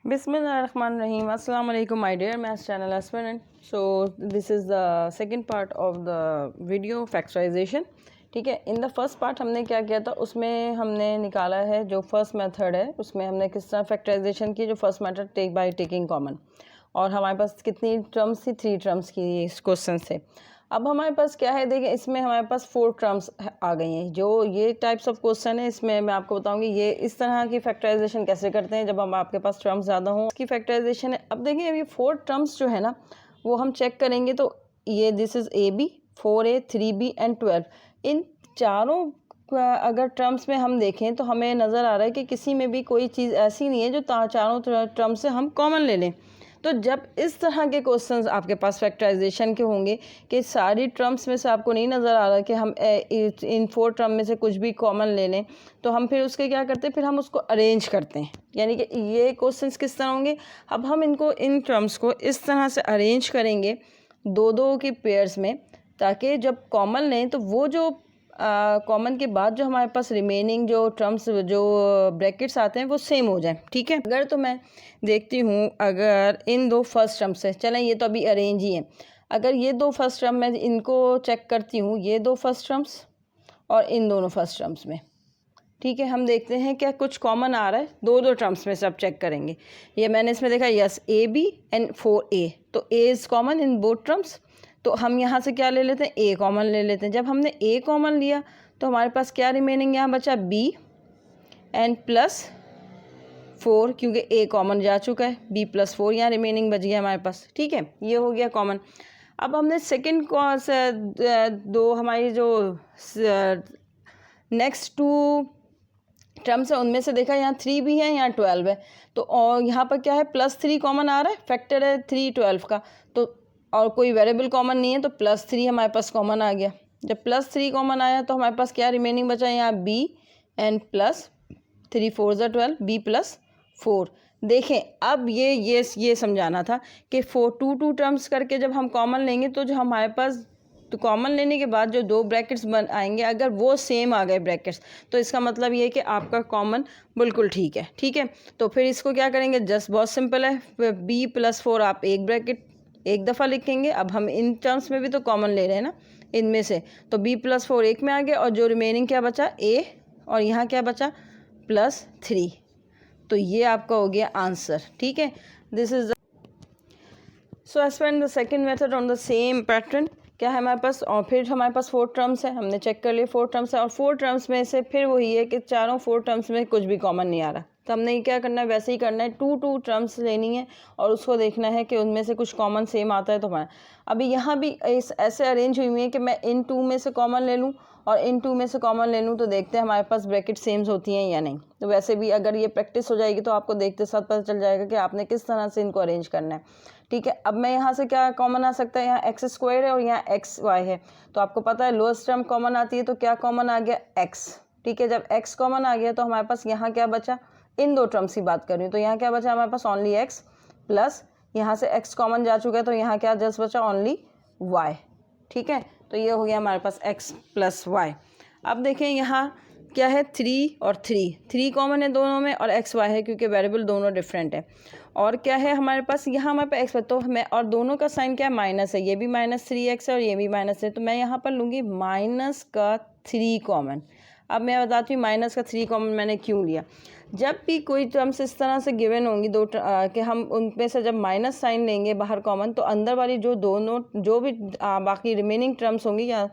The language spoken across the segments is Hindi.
Bismillahirrahmanirrahim. Assalamu alaikum my dear maths channel aspirant. So this is the second part of the video factorization. ठीक है, इन द फर्स्ट पार्ट हमने क्या किया था, उसमें हमने निकाला है जो फर्स्ट मेथड है, उसमें हमने किस तरह फैक्टराइजेशन की, जो first method take by taking common, और हमारे पास कितनी टर्म्स थी, 3 टर्म्स की इस क्वेश्चन से। अब हमारे पास क्या है, देखिए इसमें हमारे पास 4 टर्म्स आ गई हैं। जो ये टाइप्स ऑफ क्वेश्चन है, इसमें मैं आपको बताऊंगी ये इस तरह की फैक्टराइजेशन कैसे करते हैं जब हम आपके पास टर्म्स ज़्यादा हों, इसकी फैक्टराइजेशन है। अब देखिए ये 4 टर्म्स जो है ना, वो हम चेक करेंगे तो ये this is AB, 4A, 3B and 12। इन चारों अगर टर्म्स में हम देखें तो हमें नज़र आ रहा है कि किसी में भी कोई चीज़ ऐसी नहीं है जो चारों टर्म्स से हम कॉमन ले लें। तो जब इस तरह के क्वेश्चंस आपके पास फैक्टराइजेशन के होंगे कि सारी टर्म्स में से आपको नहीं नज़र आ रहा कि हम इन 4 टर्म में से कुछ भी कॉमन ले लें, तो हम फिर उसके क्या करते हैं, फिर हम उसको अरेंज करते हैं। यानी कि ये क्वेश्चंस किस तरह होंगे, अब हम इनको इन टर्म्स को इस तरह से अरेंज करेंगे 2-2 की पेयर्स में, ताकि जब कॉमन लें तो वो जो कॉमन के बाद जो हमारे पास रिमेनिंग जो टर्म्स जो ब्रैकेट्स आते हैं वो सेम हो जाए। ठीक है, अगर तो मैं देखती हूँ अगर इन 2 फर्स्ट टर्म्स से, चलें ये तो अभी अरेंज ही है, अगर ये 2 फर्स्ट टर्म मैं इनको चेक करती हूँ, ये 2 फर्स्ट टर्म्स और इन दोनों फर्स्ट टर्म्स में, ठीक है, हम देखते हैं क्या कुछ कॉमन आ रहा है। 2-2 टर्म्स में से अब चेक करेंगे। ये मैंने इसमें देखा यस AB एंड 4A, तो A is common in both terms, तो हम यहाँ से क्या ले लेते हैं, A कॉमन ले लेते हैं। जब हमने A कॉमन लिया तो हमारे पास क्या रिमेनिंग यहाँ बचा, B एंड प्लस 4, क्योंकि A कॉमन जा चुका है, B प्लस 4 यहाँ रिमेनिंग बच गया हमारे पास। ठीक है, ये हो गया कॉमन। अब हमने सेकेंड दो हमारी जो नेक्स्ट 2 टर्म्स है उनमें से देखा, यहाँ 3 भी है, यहाँ 12 है, तो और यहाँ पर क्या है, +3 कॉमन आ रहा है, फैक्टर है 3 12 का, तो और कोई वेरिएबल कॉमन नहीं है, तो +3 हमारे पास कॉमन आ गया। जब +3 कॉमन आया तो हमारे पास क्या रिमेनिंग बचा, यहाँ B and plus 3 4 12, B plus 4। देखें अब ये समझाना था कि 2 टर्म्स करके जब हम कॉमन लेंगे तो जो हमारे पास, तो कॉमन लेने के बाद जो 2 ब्रैकेट्स बन आएंगे, अगर वो सेम आ गए ब्रैकेट्स, तो इसका मतलब ये है कि आपका कॉमन बिल्कुल ठीक है। ठीक है, तो फिर इसको क्या करेंगे, जस्ट बहुत सिंपल है, B प्लस 4 आप एक ब्रैकेट एक दफ़ा लिखेंगे। अब हम इन टर्म्स में भी तो कॉमन ले रहे हैं ना इनमें से, तो B प्लस 4 एक में आ गया, और जो रिमेनिंग क्या बचा, A, और यहाँ क्या बचा +3, तो ये आपका हो गया आंसर। ठीक है, this is so as per the second method on the same pattern क्या है हमारे पास, और फिर हमारे पास 4 टर्म्स है, हमने चेक कर लिए 4 टर्म्स है, और 4 टर्म्स में से फिर वही है कि चारों 4 टर्म्स में कुछ भी कॉमन नहीं आ रहा, तो हमने क्या करना है, वैसे ही करना है, 2 टर्म्स लेनी है और उसको देखना है कि उनमें से कुछ कॉमन सेम आता है तो हमारा। अभी यहाँ भी ऐसे अरेंज हुई है कि मैं इन 2 में से कॉमन ले लूँ और इन 2 में से कॉमन ले लूँ, तो देखते हैं हमारे पास ब्रैकेट सेम्स होती हैं या नहीं। तो वैसे भी अगर ये प्रैक्टिस हो जाएगी तो आपको देखते साथ पता चल जाएगा कि आपने किस तरह से इनको अरेंज करना है। ठीक है, अब मैं यहाँ से क्या कॉमन आ सकता है, यहाँ x² है और यहाँ xy है, तो आपको पता है लोएस्ट टर्म कॉमन आती है, तो क्या कॉमन आ गया, x। ठीक है, जब x कॉमन आ गया तो हमारे पास यहाँ क्या बचा, इन 2 टर्म्स की बात कर रही हूँ, तो यहाँ क्या बचा हमारे पास, ओनली x, प्लस यहाँ से x कॉमन जा चुका है तो यहाँ क्या जस्ट बचा, ओनली y। ठीक है, तो ये हो गया हमारे पास x प्लस y। अब देखें यहाँ क्या है, 3 और 3 कॉमन है दोनों में, और x y है क्योंकि वेरिएबल दोनों डिफरेंट है। और क्या है हमारे पास, यहाँ हमारे पास x, तो मैं, और दोनों का साइन क्या है, माइनस है, ये भी -3x है और ये भी माइनस है, तो मैं यहाँ पर लूँगी -3 कॉमन। अब मैं बताती हूँ माइनस का 3 कॉमन मैंने क्यों लिया। जब भी कोई टर्म्स इस तरह से गिवन होंगी कि हम उनमें से जब माइनस साइन लेंगे बाहर कॉमन, तो अंदर वाली जो भी बाकी रिमेनिंग टर्म्स होंगी या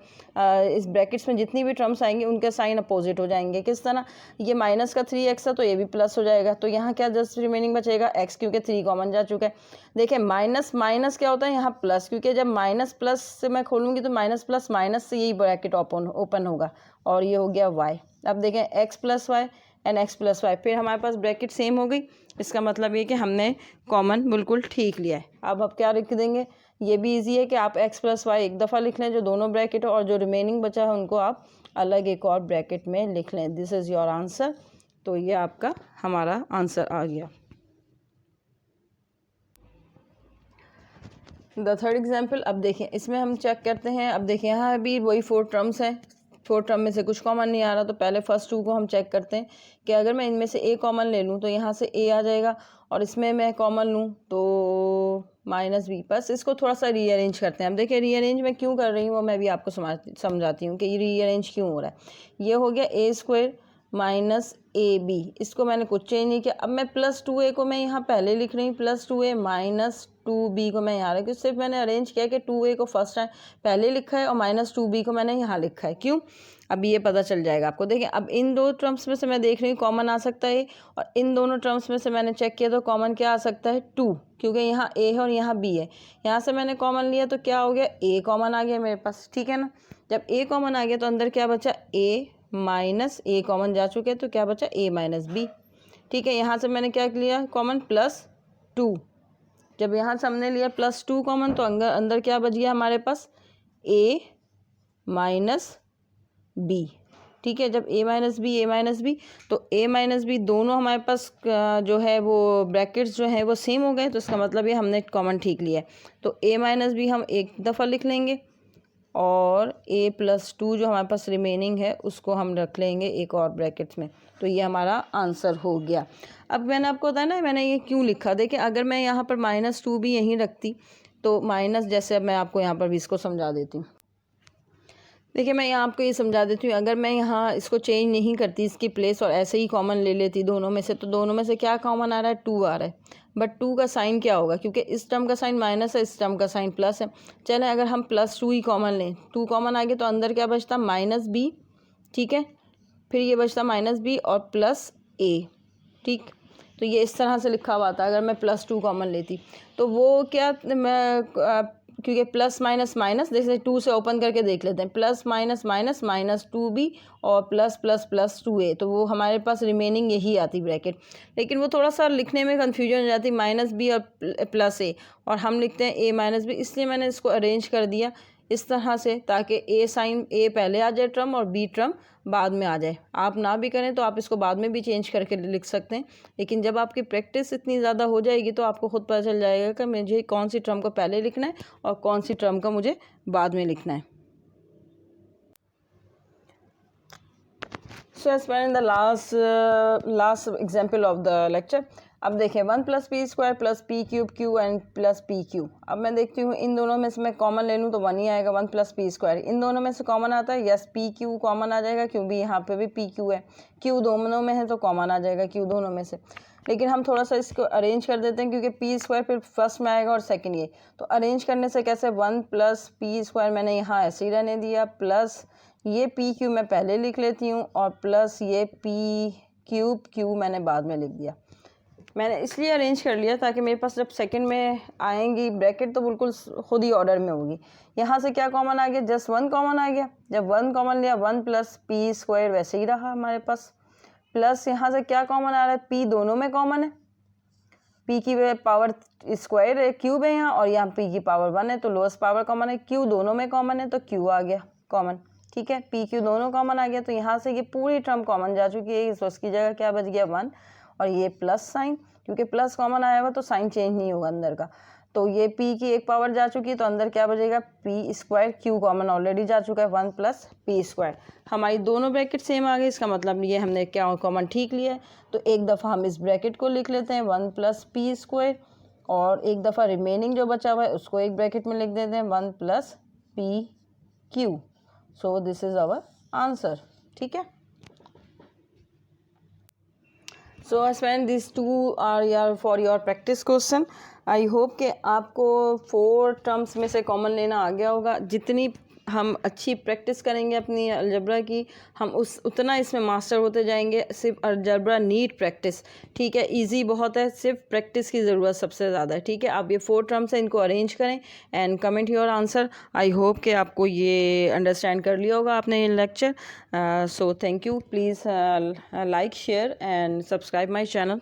इस ब्रैकेट्स में जितनी भी टर्म्स आएंगी उनके साइन अपोजिट हो जाएंगे। किस तरह, ये माइनस का 3x है तो ये भी प्लस हो जाएगा, तो यहाँ क्या जस्ट रिमेनिंग बचेगा x, क्योंकि 3 कॉमन जा चुका है। देखिए माइनस क्या होता है यहाँ प्लस, क्योंकि जब माइनस प्लस से मैं खोलूँगी तो माइनस प्लस माइनस से यही ब्रैकेट ओपन होगा, और ये हो गया y। अब देखें x plus Y and x plus Y, फिर हमारे पास ब्रैकेट सेम हो गई, इसका मतलब ये कि हमने कॉमन बिल्कुल ठीक लिया है। अब क्या लिख देंगे, ये भी इजी है कि आप x प्लस वाई एक दफ़ा लिख लें जो दोनों ब्रैकेट हो, और जो रिमेनिंग बचा है उनको आप अलग एक और ब्रैकेट में लिख लें। दिस इज़ योर आंसर, तो ये आपका हमारा आंसर आ गया। द थर्ड एग्जाम्पल, अब देखें इसमें हम चेक करते हैं। अब देखें यहाँ भी वही 4 टर्म्स हैं, 4 टर्म में से कुछ कॉमन नहीं आ रहा, तो पहले फर्स्ट 2 को हम चेक करते हैं कि अगर मैं इनमें से A कॉमन ले लूँ तो यहाँ से A आ जाएगा, और इसमें मैं कॉमन लूँ तो माइनस बी, बस इसको थोड़ा सा रीअरेंज करते हैं। अब देखिए रीअरेंज मैं क्यों कर रही हूँ वो मैं भी आपको समझाती हूँ कि ये रीअरेंज क्यों हो रहा है। ये हो गया ए स्क्वायर माइनस ए बी, इसको मैंने कुछ चेंज नहीं किया। अब मैं प्लस 2a को मैं यहाँ पहले लिख रही हूँ, प्लस 2a माइनस 2b को मैं यहाँ रखी हूँ। सिर्फ मैंने अरेंज किया कि 2a को फर्स्ट टाइम पहले लिखा है और माइनस 2b को मैंने यहाँ लिखा है। क्यों, अब ये पता चल जाएगा आपको। देखिए अब इन दो टर्म्स में से मैं देख रही हूँ कॉमन आ सकता है, और इन दोनों टर्म्स में से मैंने चेक किया तो कॉमन क्या आ सकता है 2, क्योंकि यहाँ a है और यहाँ b है। यहाँ से मैंने कॉमन लिया तो क्या हो गया, a कॉमन आ गया मेरे पास, ठीक है ना। जब a कॉमन आ गया तो अंदर क्या बचा, a माइनस a कॉमन जा चुके हैं तो क्या बचा a माइनस b, ठीक है। यहाँ से मैंने क्या लिया कॉमन, प्लस 2। जब यहाँ से हमने लिया प्लस 2 कॉमन तो अंदर क्या बच गया हमारे पास, a माइनस b, ठीक है। जब a माइनस b तो a माइनस b दोनों हमारे पास जो है वो ब्रैकेट्स जो है वो सेम हो गए, तो इसका मतलब ये हमने कॉमन ठीक लिया है। तो a माइनस b हम एक दफ़ा लिख लेंगे और a प्लस 2 जो हमारे पास रिमेनिंग है उसको हम रख लेंगे एक और ब्रैकेट्स में। तो ये हमारा आंसर हो गया। अब मैंने आपको बताया ना मैंने ये क्यों लिखा, देखिए अगर मैं यहाँ पर माइनस 2 भी यहीं रखती तो माइनस, जैसे अब मैं आपको यहाँ पर भी इसको समझा देती हूँ। देखिए मैं यहाँ आपको ये समझा देती हूँ, अगर मैं यहाँ इसको चेंज नहीं करती इसकी प्लेस और ऐसे ही कॉमन ले लेती दोनों में से, तो दोनों में से क्या कॉमन आ रहा है, 2 आ रहा है। बट 2 का साइन क्या होगा, क्योंकि इस टर्म का साइन माइनस है, इस टर्म का साइन प्लस है। चलें अगर हम प्लस 2 ही कॉमन लें, 2 कॉमन आ गया तो अंदर क्या बचता, माइनस बी, ठीक है। फिर ये बचता माइनस बी और प्लस ए, ठीक। तो ये इस तरह से लिखा हुआ था अगर मैं प्लस 2 कॉमन लेती तो वो क्या, मैं क्योंकि प्लस माइनस माइनस, जैसे 2 से ओपन करके देख लेते हैं, plus minus minus minus 2b और प्लस प्लस प्लस 2a, तो वो हमारे पास रिमेनिंग यही आती ब्रैकेट। लेकिन वो थोड़ा सा लिखने में कन्फ्यूजन हो जाती, माइनस बी और प्लस ए, और हम लिखते हैं a माइनस बी, इसलिए मैंने इसको अरेंज कर दिया इस तरह से ताकि a साइन a पहले आ जाए टर्म और b टर्म बाद में आ जाए। आप ना भी करें तो आप इसको बाद में भी चेंज करके लिख सकते हैं, लेकिन जब आपकी प्रैक्टिस इतनी ज़्यादा हो जाएगी तो आपको खुद पता चल जाएगा कि मुझे कौन सी टर्म को पहले लिखना है और कौन सी टर्म का मुझे बाद में लिखना है। So as per in the last example of the lecture, अब देखिए 1 plus P square plus P cube Q and plus P Q. अब मैं देखती हूँ इन दोनों में से मैं कॉमन ले लूँ तो 1 ही आएगा, 1 प्लस पी स्क्वायर। इन दोनों में से कॉमन आता है, यस पी क्यू कॉमन आ जाएगा, क्यों भी यहाँ पे भी पी क्यू है, क्यू दोनों में है तो कॉमन आ जाएगा क्यू दोनों में से। लेकिन हम थोड़ा सा इसको अरेंज कर देते हैं क्योंकि पी स्क्वायर फिर फर्स्ट में आएगा और सेकेंड ये, तो अरेंज करने से कैसे, 1 प्लस पी स्क्वायर मैंने यहाँ ऐसे ही रहने दिया, प्लस ये पी क्यू मैं पहले लिख लेती हूँ और प्लस ये पी क्यूब क्यू मैंने बाद में लिख दिया। मैंने इसलिए अरेंज कर लिया ताकि मेरे पास जब सेकंड में आएंगी ब्रैकेट तो बिल्कुल खुद ही ऑर्डर में होगी। यहाँ से क्या कॉमन आ गया, जस्ट 1 कॉमन आ गया। जब 1 कॉमन लिया 1 प्लस पी स्क्वायर वैसे ही रहा हमारे पास, प्लस यहाँ से क्या कॉमन आ रहा है, पी दोनों में कॉमन है, पी की पावर स्क्वायर है, क्यूब है यहाँ, और यहाँ पी की पावर 1 है तो लोएस्ट पावर कॉमन है, क्यू दोनों में कॉमन है तो क्यू आ गया कॉमन, ठीक है। पी क्यू दोनों कॉमन आ गया तो यहाँ से ये पूरी टर्म कॉमन जा चुकी है, तो उसकी जगह क्या बच गया 1 और ये प्लस साइन, क्योंकि प्लस कॉमन आया हुआ तो साइन चेंज नहीं होगा अंदर का। तो ये p की एक पावर जा चुकी है तो अंदर क्या बचेगा, P square, Q common already जा चुका है 1 प्लस पी स्क्वायर। हमारी दोनों ब्रैकेट सेम आ गई, इसका मतलब ये हमने क्या कॉमन ठीक लिया है। तो एक दफ़ा हम इस ब्रैकेट को लिख लेते हैं 1 प्लस पी स्क्वायर, और एक दफ़ा रिमेनिंग जो बचा हुआ है उसको एक ब्रैकेट में लिख देते हैं 1 plus P Q. So this is our answer, ठीक है। So I spent these 2 are for your practice question. I hope कि आपको 4 टर्म्स में से कॉमन लेना आ गया होगा। जितनी हम अच्छी प्रैक्टिस करेंगे अपनी अलजबरा की, हम उतना इसमें मास्टर होते जाएंगे। सिर्फ अलजबरा नीड प्रैक्टिस, ठीक है, इजी बहुत है, सिर्फ प्रैक्टिस की ज़रूरत सबसे ज़्यादा है, ठीक है। आप ये 4 टर्म्स हैं, इनको अरेंज करें and comment your answer. I hope कि आपको ये अंडरस्टैंड कर लिया होगा आपने ये lecture. So thank you, please like share and subscribe my channel.